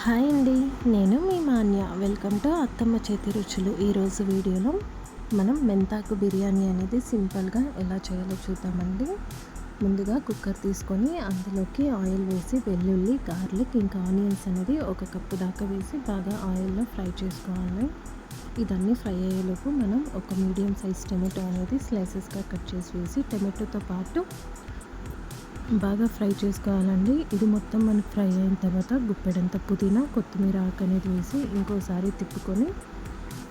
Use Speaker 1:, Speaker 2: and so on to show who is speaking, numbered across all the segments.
Speaker 1: Hi అండి, నేను మీ Manya. Welcome to అత్తమ్మ చేతి రుచులు. ఈరోజు వీడియోలో మనం మెంతాకు బిర్యానీ అనేది సింపుల్గా ఎలా చేయాలో చూద్దామండి. ముందుగా కుక్కర్ తీసుకొని అందులోకి ఆయిల్ వేసి వెల్లుల్లి, గార్లిక్ ఇంకా ఆనియన్స్ అనేది 1 కప్పు దాకా వేసి బాగా ఆయిల్లో ఫ్రై చేసుకోవాలి. ఇదన్నీ ఫ్రై అయ్యేలోపు మనం ఒక మీడియం సైజ్ టమాటో అనేది స్లైసెస్గా కట్ చేసి వేసి టమాటోతో పాటు బాగా ఫ్రై చేసుకోవాలండి. ఇది మొత్తం మనకి ఫ్రై అయిన తర్వాత గుప్పెడంత పుదీనా, కొత్తిమీర ఆకు అనేది వేసి ఇంకోసారి తిప్పుకొని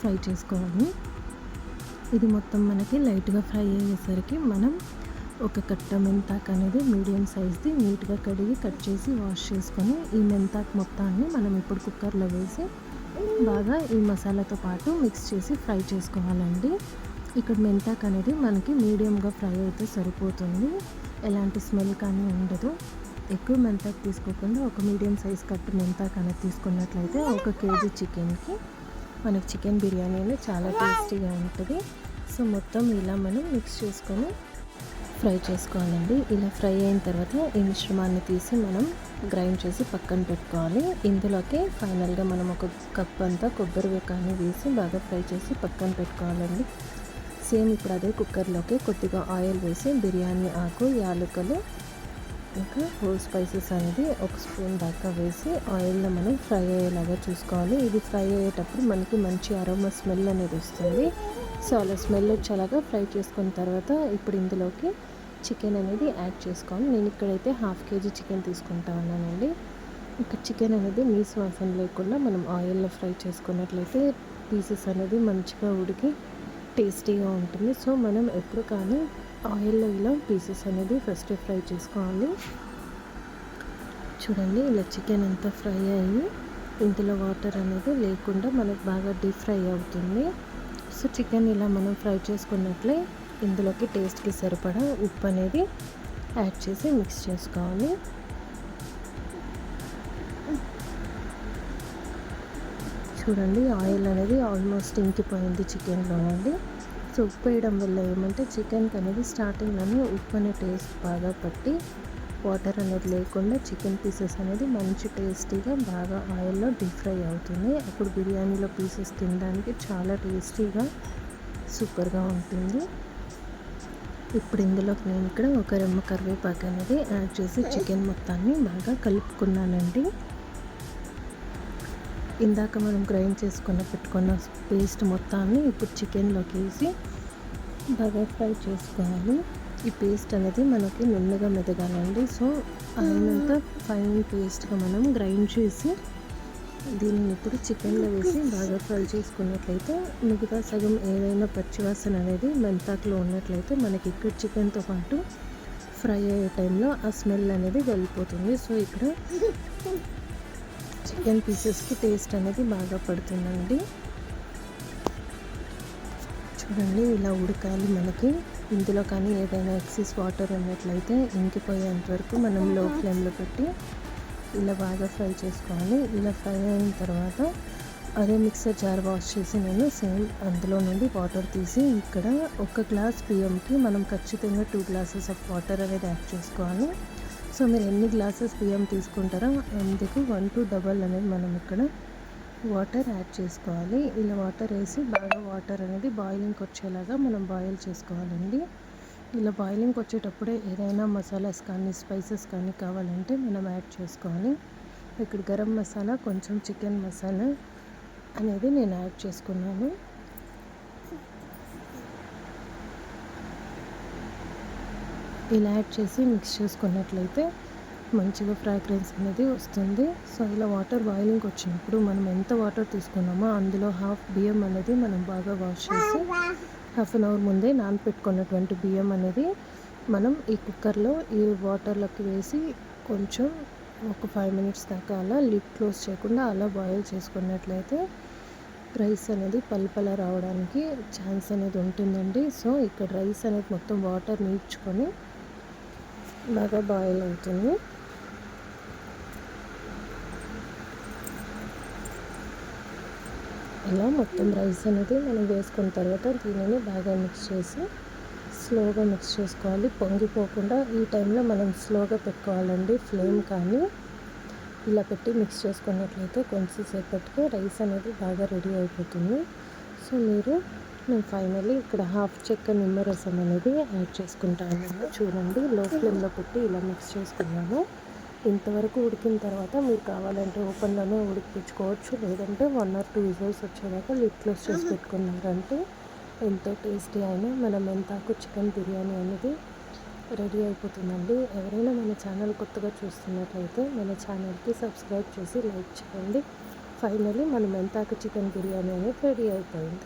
Speaker 1: ఫ్రై చేసుకోవాలి. ఇది మొత్తం మనకి లైట్గా ఫ్రై అయ్యేసరికి మనం ఒక కట్ట మెంతాకు అనేది మీడియం సైజ్ది నీట్గా కడిగి కట్ చేసి వాష్ చేసుకొని ఈ మెంతాకు మొత్తాన్ని మనం ఇప్పుడు కుక్కర్లో వేసి బాగా ఈ మసాలాతో పాటు మిక్స్ చేసి ఫ్రై చేసుకోవాలండి. ఇక్కడ మెంతాకు అనేది మనకి మీడియంగా ఫ్రై అయితే సరిపోతుంది. ఎలాంటి స్మెల్ కానీ ఉండదు. ఎక్కువ మెంతాకు తీసుకోకుండా ఒక మీడియం సైజ్ కట్ మెంతాకు అనేది తీసుకున్నట్లయితే 1 కేజీ చికెన్కి మనకి చికెన్ బిర్యానీ అనేది చాలా టేస్టీగా ఉంటుంది. సో మొత్తం ఇలా మనం మిక్స్ చేసుకొని ఫ్రై చేసుకోవాలండి. ఇలా ఫ్రై అయిన తర్వాత ఈ మిశ్రమాన్ని తీసి మనం గ్రైండ్ చేసి పక్కన పెట్టుకోవాలి. ఇందులోకి ఫైనల్గా మనం 1 కప్ అంతా కొబ్బరి కానీ వేసి బాగా ఫ్రై చేసి పక్కన పెట్టుకోవాలండి. సేమ్ ఇప్పుడు అదే కుక్కర్లోకి కొద్దిగా ఆయిల్ వేసి బిర్యానీ ఆకు, యాలకులు ఇంకా హోల్ స్పైసెస్ అనేది 1 స్పూన్ దాకా వేసి ఆయిల్లో మనం ఫ్రై అయ్యేలాగా చూసుకోవాలి. ఇది ఫ్రై అయ్యేటప్పుడు మనకి మంచి అరోమా స్మెల్ అనేది వస్తుంది. సో అలా స్మెల్ వచ్చేలాగా ఫ్రై చేసుకున్న తర్వాత ఇప్పుడు ఇందులోకి చికెన్ అనేది యాడ్ చేసుకోవాలి. నేను ఇక్కడైతే 1/2 కేజీ చికెన్ తీసుకుంటా ఉన్నానండి. ఇంకా చికెన్ అనేది నీసు వాసన లేకుండా మనం ఆయిల్లో ఫ్రై చేసుకున్నట్లయితే పీసెస్ అనేది మంచిగా ఉడికి టేస్టీగా ఉంటుంది. సో మనం ఎప్పుడు కానీ ఆయిల్లో ఇలా పీసెస్ అనేది ఫస్ట్ ఫ్రై చేసుకోవాలి. చూడండి, ఇలా చికెన్ అంతా ఫ్రై అయ్యి ఇందులో వాటర్ అనేది లేకుండా మనకు బాగా డీప్ ఫ్రై అవుతుంది. సో చికెన్ ఇలా మనం ఫ్రై చేసుకున్నట్లే ఇందులోకి టేస్ట్కి సరిపడా ఉప్పు అనేది యాడ్ చేసి మిక్స్ చేసుకోవాలి. చూడండి, ఆయిల్ అనేది ఆల్మోస్ట్ ఇంకిపోయింది చికెన్లో అండి. సో ఉప్పు వేయడం వల్ల ఏమంటే చికెన్కి అనేది స్టార్టింగ్లోనే ఉప్పు అనే టేస్ట్ బాగా పట్టి వాటర్ అనేది లేకుండా చికెన్ పీసెస్ అనేది మంచి టేస్టీగా బాగా ఆయిల్లో డీప్ ఫ్రై అవుతుంది. అప్పుడు బిర్యానీలో పీసెస్ తినడానికి చాలా టేస్టీగా సూపర్గా ఉంటుంది. ఇప్పుడు ఇందులోకి నేను ఇక్కడ 1 రెమ్మ కరివేపాకు అనేది యాడ్ చేసి చికెన్ మొత్తాన్ని బాగా కలుపుకున్నానండి. ఇందాక మనం గ్రైండ్ పెట్టుకున్న పేస్ట్ మొత్తాన్ని ఇప్పుడు చికెన్లోకి వేసి బాగా ఫ్రై చేసుకోవాలి. ఈ పేస్ట్ అనేది మనకి నున్నగా మెదగాలండి. సో అయినంత ఫైన్ పేస్ట్గా మనం గ్రైండ్ చేసి దీన్ని ఇప్పుడు చికెన్లో వేసి బాగా ఫ్రై చేసుకున్నట్లయితే మిగతా సగం ఏదైనా పచ్చివాసన అనేది మెంతాకులో ఉన్నట్లయితే మనకి ఇక్కడ చికెన్తో పాటు ఫ్రై అయ్యే టైంలో ఆ స్మెల్ అనేది వెళ్ళిపోతుంది. సో ఇక్కడ చికెన్ పీసెస్కి టేస్ట్ అనేది బాగా పడుతుందండి. చూడండి, ఇలా ఉడకాలి మనకి. ఇందులో కానీ ఏదైనా ఎక్సెస్ వాటర్ ఉన్నట్లయితే ఇంకిపోయేంత వరకు మనం లో ఫ్లేమ్లో పెట్టి ఇలా బాగా ఫ్రై చేసుకోవాలి. ఇలా ఫ్రై అయిన తర్వాత అదే మిక్సర్ జార్ వాష్ చేసి నేను సేమ్ అందులో నుండి వాటర్ తీసి ఇక్కడ 1 గ్లాస్ బియ్యంకి మనం ఖచ్చితంగా 2 గ్లాసెస్ ఆఫ్ వాటర్ అనేది యాడ్ చేసుకోవాలి. సో మీరు ఎన్ని గ్లాసెస్ బియ్యం తీసుకుంటారో అందుకు 1 to డబల్ అనేది మనం ఇక్కడ వాటర్ యాడ్ చేసుకోవాలి. ఇలా వాటర్ వేసి బాగా వాటర్ అనేది బాయిలింగ్కి వచ్చేలాగా మనం బాయిల్ చేసుకోవాలండి. ఇలా బాయిలింగ్కి వచ్చేటప్పుడే ఏదైనా మసాలాస్ కానీ స్పైసెస్ కానీ కావాలంటే మనం యాడ్ చేసుకోవాలి. ఇక్కడ గరం మసాలా, కొంచెం చికెన్ మసాలా అనేది నేను యాడ్ చేసుకున్నాను. ఇలా యాడ్ చేసి మిక్స్ చేసుకున్నట్లయితే మంచిగా ఫ్రాగ్రెన్స్ అనేది వస్తుంది. సో ఇలా వాటర్ బాయిలింగ్కి వచ్చినప్పుడు మనం ఎంత వాటర్ తీసుకున్నామో అందులో హాఫ్ బియ్యం అనేది మనం బాగా వాష్ చేసి 1/2 అవర్ ముందే నానపెట్టుకున్నటువంటి బియ్యం అనేది మనం ఈ కుక్కర్లో ఈ వాటర్లోకి వేసి కొంచెం ఒక 5 మినిట్స్ దాకా అలా లిడ్ క్లోజ్ చేయకుండా అలా బాయిల్ చేసుకున్నట్లయితే రైస్ అనేది పల్పలా రావడానికి ఛాన్స్ అనేది ఉంటుందండి. సో ఇక్కడ రైస్ అనేది మొత్తం వాటర్ నీడ్చుకొని బాగా బాయిల్ అవుతుంది. ఇలా మొత్తం రైస్ అనేది మనం వేసుకున్న తర్వాత దీనిని బాగా మిక్స్ చేసి స్లోగా మిక్స్ చేసుకోవాలి. పొంగిపోకుండా ఈ టైంలో మనం స్లోగా పెట్టుకోవాలండి ఫ్లేమ్ కానీ. ఇలా పెట్టి మిక్స్ చేసుకున్నట్లయితే కొంచెం సేపటికి రైస్ అనేది బాగా రెడీ అయిపోతుంది. సో నేను ఫైనల్లీ ఇక్కడ హాఫ్ చెక్క నిమ్మరసం అనేది యాడ్ చేసుకుంటాను. చూడండి, లో ఫ్లేమ్లో పెట్టి ఇలా మిక్స్ చేసుకున్నాను. ఇంతవరకు ఉడికిన తర్వాత మీరు కావాలంటే ఓపెన్లోనే ఉడికించుకోవచ్చు, లేదంటే 1 or 2 విజిల్స్ వచ్చేదాకా లిడ్ క్లోజ్ చేసి పెట్టుకున్నారంటే ఎంతో టేస్టీ అయిన మన మెంతాకు చికెన్ బిర్యానీ అనేది రెడీ అయిపోతుందండి. ఎవరైనా మన ఛానల్ కొత్తగా చూస్తున్నట్లయితే మన ఛానల్కి సబ్స్క్రైబ్ చేసి లైక్ చేయండి. ఫైనల్లీ మన మెంతాకు చికెన్ బిర్యానీ అనేది రెడీ అయిపోయింది.